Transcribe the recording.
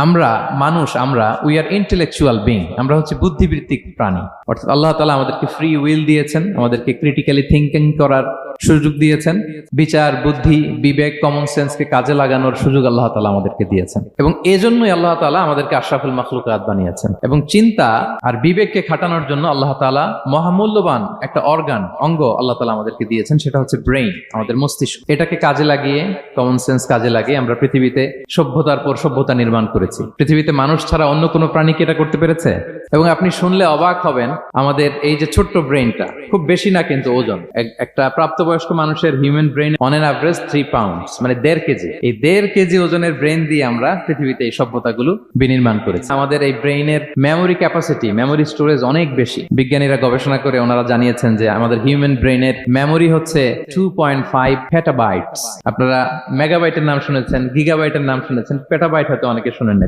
আমরা আমরা we are intellectual being, আমরা হচ্ছে বুদ্ধিবৃত্তিক প্রাণী। অর্থাৎ আল্লাহ তাআলা আমাদেরকে ফ্রি উইল দিয়েছেন, আমাদেরকে ক্রিটিক্যালি থিঙ্কিং করার সুযোগ দিয়েছেন, বিচার, বুদ্ধি, বিবেক, কমন সেন্সকে কাজে লাগানোর সুযোগ আল্লাহ তাআলা আমাদেরকে দিয়েছেন। এবং এজন্যই আল্লাহ তাআলা আমাদেরকে আশরাফুল মাখলুকাত বানিয়েছেন। এবং চিন্তা আর বিবেককে খাটানোর জন্য আল্লাহ তাআলা মহামূল্যবান একটা অঙ্গ আল্লাহ তাআলা আমাদেরকে দিয়েছেন, সেটা হচ্ছে ব্রেইন, আমাদের মস্তিষ্ক। এটাকে কাজে লাগিয়ে, কমন সেন্স কাজে লাগিয়ে আমরা পৃথিবীতে সভ্যতার পর সভ্যতা নির্মাণ করেছি। পৃথিবীতে মানুষ ছাড়া অন্য কোনো প্রাণী কি এটা করতে পেরেছে? এবং আপনি শুনলে অবাক হবেন, আমাদের এই যে ছোট্ট ব্রেইনটা, খুব বেশি না কিন্তু ওজন, একটা প্রাপ্তবয়স্ক মানুষের human brain on an average 3 pounds, মানে 1.5 কেজি। এই 1.5 কেজি ওজনের ব্রেইন দিয়ে আমরা পৃথিবীতে এই সভ্যতাগুলো বিনির্মাণ করেছি। আমাদের এই ব্রেইনের মেমোরি ক্যাপাসিটি, মেমোরি স্টোরেজ অনেক বেশি। বিজ্ঞানীরা গবেষণা করে ওনারা জানিয়েছেন যে আমাদের হিউম্যান ব্রেইনের মেমোরি হচ্ছে 2.5 পেটাবাইটস। আপনারা মেগাবাইটের নাম শুনেছেন, গিগাবাইটের নাম শুনেছেন, পেটাবাইট হয়তো অনেকে শুনেন না।